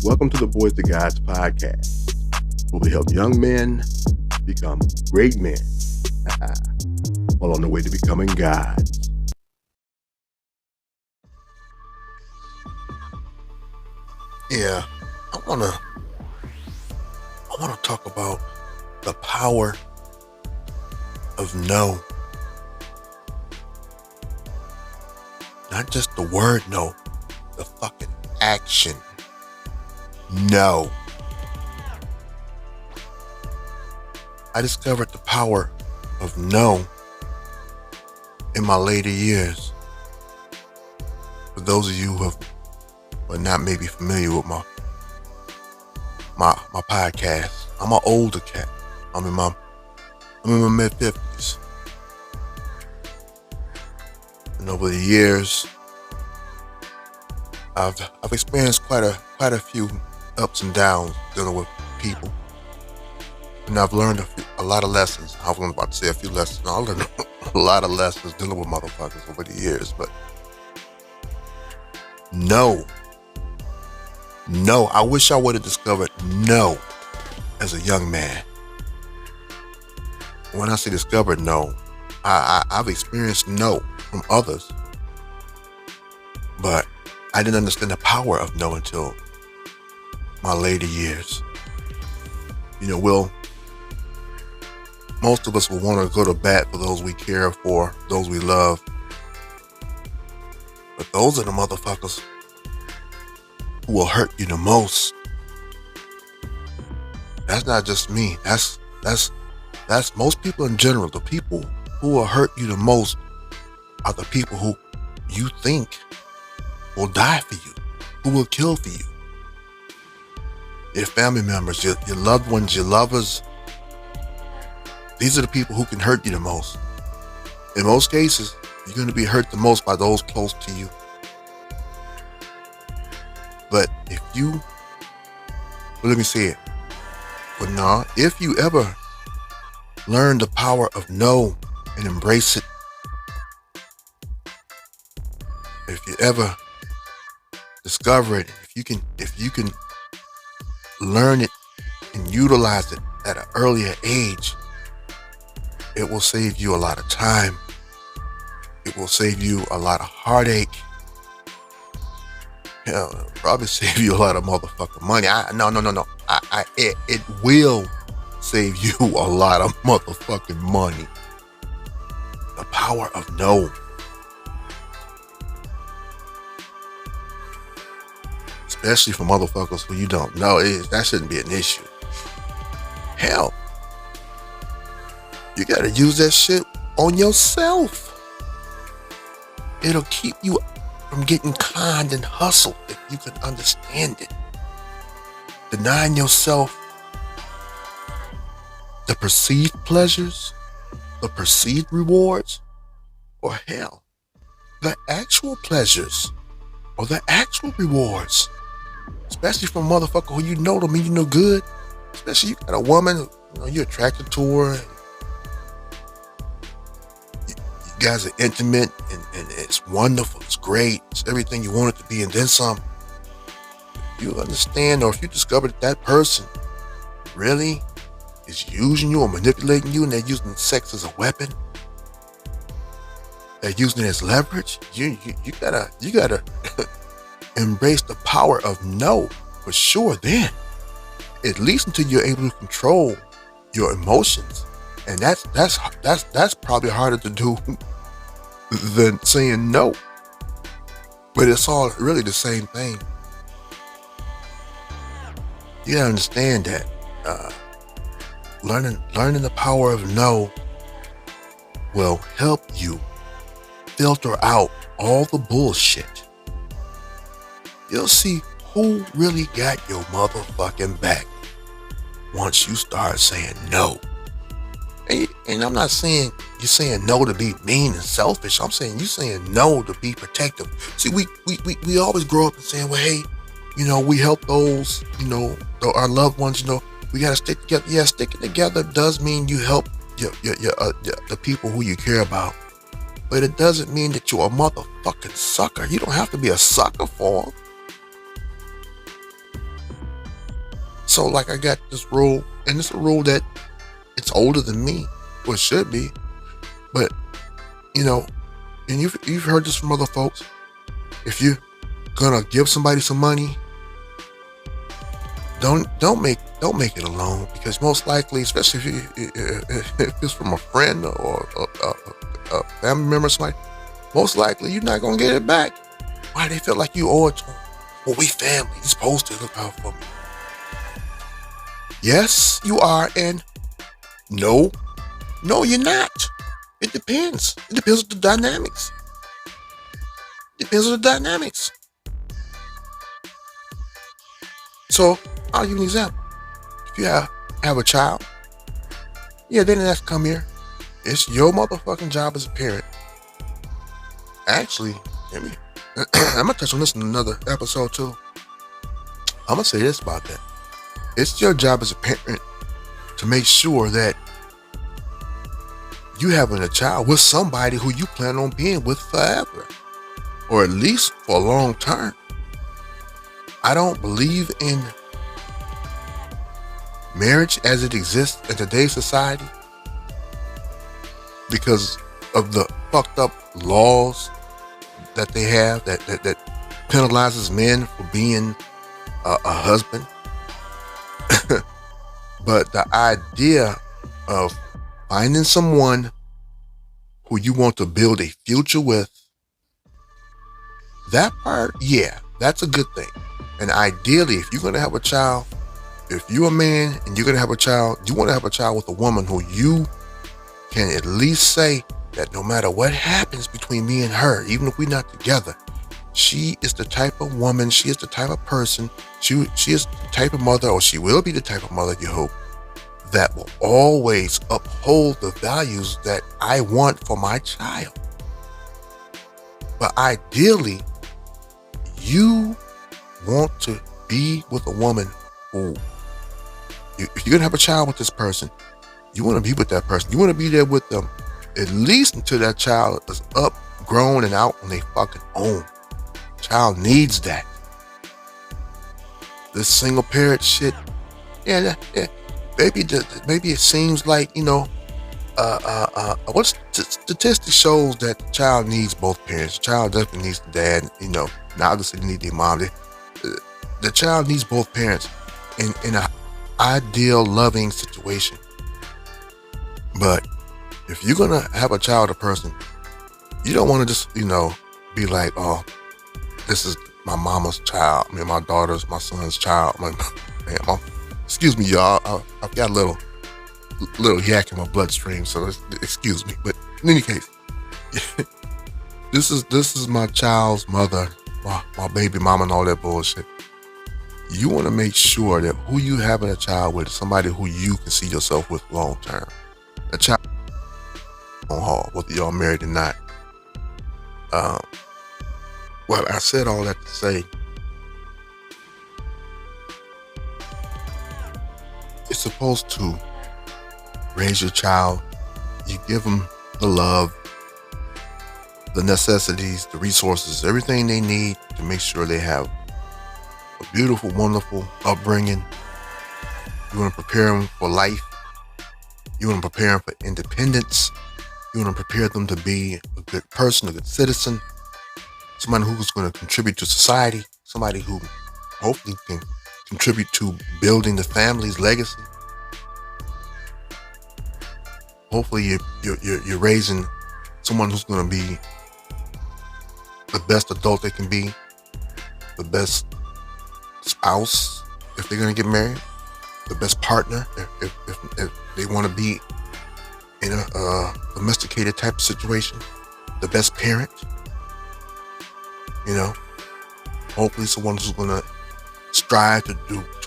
Welcome to the Boys to Gods podcast, where we help young men become great men while on the way to becoming gods. Yeah, I wanna talk about the power of no. Not just the word no, the fucking action. No. I discovered the power of no in my later years. For those of you who are not maybe familiar with my podcast, I'm an older cat. I'm in my mid-50s. And over the years, I've experienced quite a few ups and downs dealing with people. And I've learned a lot of lessons. I was about to say a few lessons. I learned a lot of lessons dealing with motherfuckers over the years. But no, I wish I would have discovered no as a young man. When I say discovered no, I've experienced no from others. But I didn't understand the power of no until my later years. Most of us will want to go to bat for those we care for, those we love. But those are the motherfuckers who will hurt you the most. That's not just me. That's most people in general. The people who will hurt you the most are the people who you think will die for you, who will kill for you. Your family members, your loved ones, your lovers. These are the people who can hurt you the most. In most cases, you're going to be hurt the most by those close to you. But if you ever learn the power of no and embrace it, if you ever discover it, if you can learn it and utilize it at an earlier age, it will save you a lot of time. It will save you a lot of heartache. Hell, it'll probably save you a lot of motherfucking money. No. It will save you a lot of motherfucking money. The power of no. Especially for motherfuckers who you don't know. That shouldn't be an issue. Hell, you gotta use that shit on yourself. It'll keep you from getting conned and hustled if you can understand it. Denying yourself the perceived pleasures, the perceived rewards, or hell, the actual pleasures or the actual rewards. Especially from a motherfucker who you know don't mean you no good. Especially you got a woman, you're attracted to her. You guys are intimate and it's wonderful, it's great, it's everything you want it to be and then some. You understand, or if you discover that person really is using you or manipulating you and they're using sex as a weapon, they're using it as leverage, you gotta embrace the power of no for sure then. At least until you're able to control your emotions. And that's probably harder to do than saying no. But it's all really the same thing. You gotta understand that learning the power of no will help you filter out all the bullshit. You'll see who really got your motherfucking back once you start saying no. And I'm not saying you're saying no to be mean and selfish. I'm saying you're saying no to be protective. See, we always grow up and saying, well, hey, we help those, our loved ones, we gotta stick together. Yeah, sticking together does mean you help the people who you care about. But it doesn't mean that you're a motherfucking sucker. You don't have to be a sucker for them. So like I got this rule, and it's a rule that it's older than me, or it should be. But you know, and you've heard this from other folks. If you're gonna give somebody some money, don't make it a loan, because most likely, especially if it's from a friend or a family member or somebody, most likely you're not gonna get it back. Why they feel like you owe it to them? Well, we family. You're supposed to look out for me. Yes, you are, and no, you're not. It depends. It depends on the dynamics. So I'll give you an example. If you have a child, yeah, then it has to come here. It's your motherfucking job as a parent. Actually, I'm gonna touch on this in another episode too. I'm gonna say this about that. It's your job as a parent to make sure that you having a child with somebody who you plan on being with forever, or at least for a long term. I don't believe in marriage as it exists in today's society because of the fucked up laws that they have that penalizes men for being a husband. But the idea of finding someone who you want to build a future with, that part, yeah, that's a good thing. And ideally, if you're going to have a child, if you're a man and you're going to have a child, you want to have a child with a woman who you can at least say that no matter what happens between me and her, even if we're not together, she is the type of woman, she is the type of person, she is the type of mother, or she will be the type of mother, you hope, that will always uphold the values that I want for my child. But ideally, you want to be with a woman who, if you're going to have a child with this person, you want to be with that person. You want to be there with them at least until that child is up, grown, and out on their fucking own. Child needs that. This single parent shit, yeah. Maybe it seems like, what statistics shows that the child needs both parents. The child definitely needs the dad, now obviously they need their mom. The child needs both parents in an ideal, loving situation. But if you're going to have a child with a person, you don't want to just, be like, oh, this is my mama's child. I mean, my daughter's, my son's child. Excuse me, y'all. I've got a little yak in my bloodstream, so excuse me. But in any case, this is my child's mother, my baby mama, and all that bullshit. You want to make sure that who you having a child with is somebody who you can see yourself with long term. A child on haul, whether y'all married or not. Well, I said all that to say, you're supposed to raise your child. You give them the love, the necessities, the resources, everything they need to make sure they have a beautiful, wonderful upbringing. You want to prepare them for life. You want to prepare them for independence. You want to prepare them to be a good person, a good citizen, somebody who's going to contribute to society, somebody who hopefully can contribute to building the family's legacy. Hopefully you're raising someone who's going to be the best adult they can be, the best spouse if they're going to get married, the best partner if they want to be in a domesticated type of situation, the best parent. Hopefully someone who's going to strive to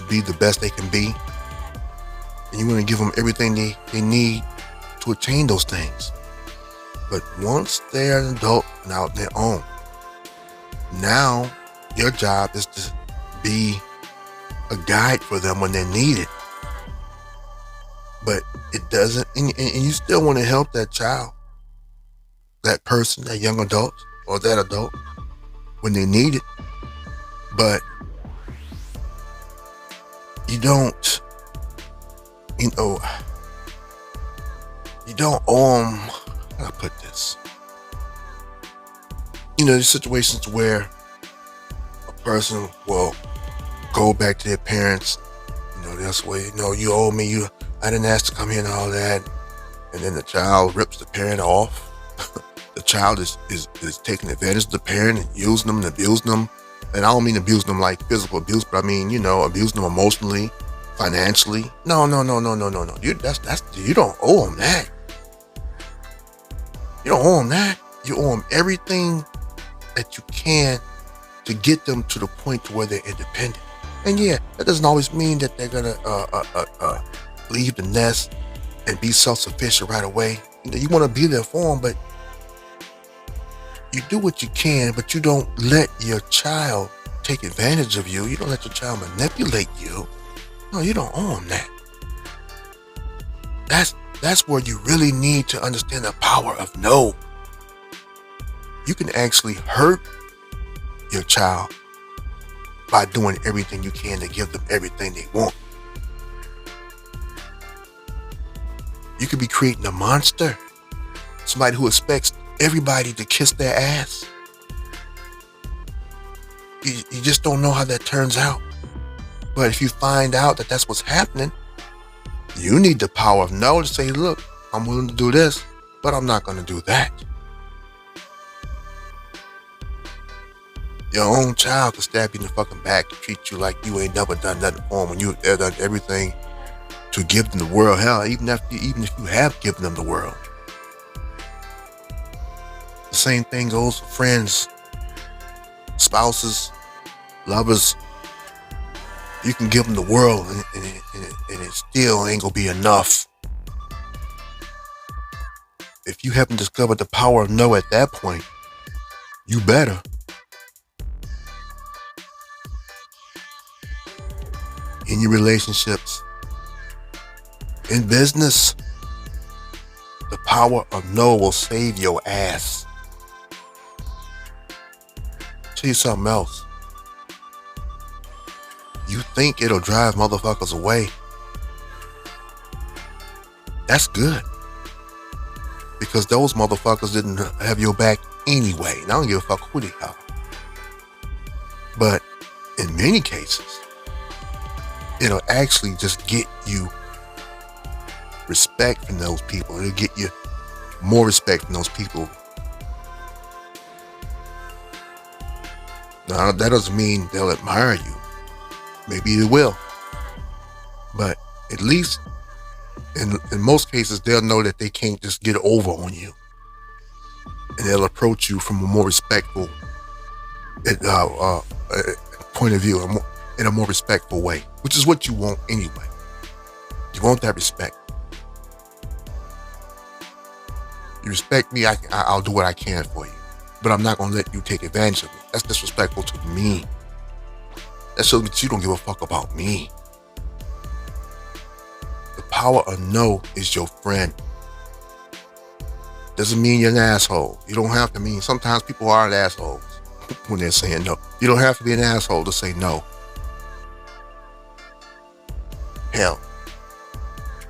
be the best they can be. And you want to give them everything they need to attain those things. But once they're an adult and out on their own, now your job is to be a guide for them when they need it. But it doesn't, and you still want to help that child, that person, that young adult or that adult when they need it. But you don't, you know, you don't owe them, how do I put this? You know, there's situations where a person will go back to their parents, you know, that's why, you know, you owe me, I didn't ask to come here and all that. And then the child rips the parent off. The child is taking advantage of the parent and using them and abusing them. And I don't mean abusing them like physical abuse, but I mean, you know, abusing them emotionally, financially. No. You don't owe them that. You don't owe them that. You owe them everything that you can to get them to the point to where they're independent. And yeah, that doesn't always mean that they're gonna leave the nest and be self-sufficient right away. You know, you want to be there for them, but you do what you can, but you don't let your child take advantage of you. You don't let your child manipulate you. No, you don't owe them that. That's where you really need to understand the power of no. You can actually hurt your child by doing everything you can to give them everything they want. You could be creating a monster. Somebody who expects everybody to kiss their ass. You just don't know how that turns out. But if you find out that that's what's happening, you need the power of no to say, look, I'm willing to do this, but I'm not going to do that. Your own child could stab you in the fucking back and treat you like you ain't never done nothing for them when you've done everything to give them the world. Hell, even if you have given them the world. The same thing goes for friends, spouses, lovers. You can give them the world and it still ain't gonna be enough. If you haven't discovered the power of no at that point, you better. In your relationships, in business, the power of no will save your ass. Tell you something else. You think it'll drive motherfuckers away. That's good. Because those motherfuckers didn't have your back anyway. And I don't give a fuck who they are. But in many cases, it'll actually just get you respect from those people. It'll get you more respect from those people. Now, that doesn't mean they'll admire you. Maybe they will. But at least in most cases, they'll know that they can't just get over on you. And they'll approach you from a more respectful point of view, in a more respectful way, which is what you want anyway. You want that respect. You respect me, I'll do what I can for you. But I'm not going to let you take advantage of me. That's disrespectful to me. That shows that you don't give a fuck about me. The power of no is your friend. Doesn't mean you're an asshole. You don't have to mean, sometimes people are assholes when they're saying no. You don't have to be an asshole to say no. Hell,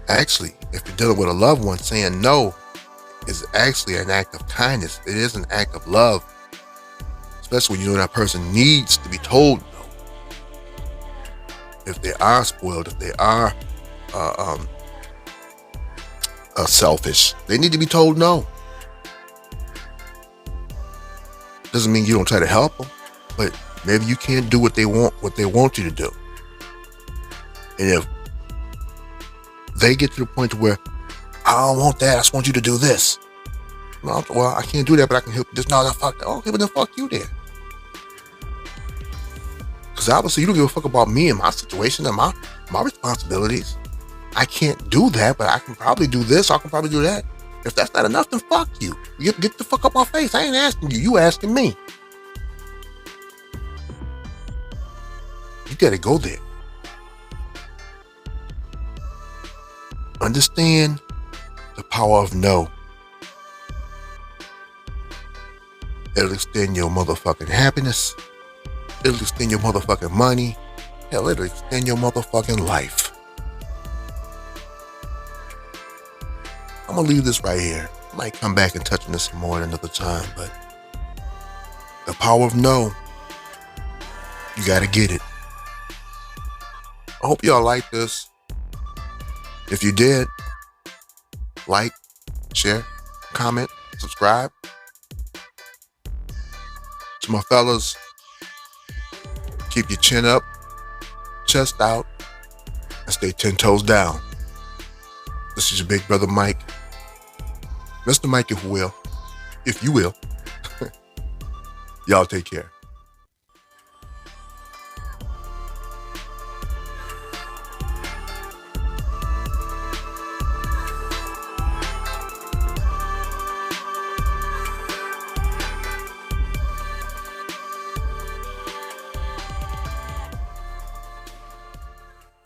actually, if you're dealing with a loved one, saying no is actually an act of kindness. It is an act of love, especially when you know that person needs to be told no. If they are spoiled, if they are selfish, they need to be told no. Doesn't mean you don't try to help them, but maybe you can't do what they want you to do. And if they get to the point where, I don't want that, I just want you to do this. No, well, I can't do that, but I can help you. Just no, fuck that. Okay, but then fuck you then. Because obviously you don't give a fuck about me and my situation and my responsibilities. I can't do that, but I can probably do this, or I can probably do that. If that's not enough, then fuck you. Get the fuck up my face. I ain't asking you. You asking me. You gotta go there. Understand the power of no. It'll extend your motherfucking happiness. It'll extend your motherfucking money. Hell, it'll extend your motherfucking life. I'm gonna leave this right here. I might come back and touch on this some more at another time, but the power of no, you gotta get it. I hope y'all like this. If you did, like, share, comment, subscribe. To my fellas, keep your chin up, chest out, and stay 10 toes down. This is your big brother Mike. Mr. Mike, if you will. Y'all take care.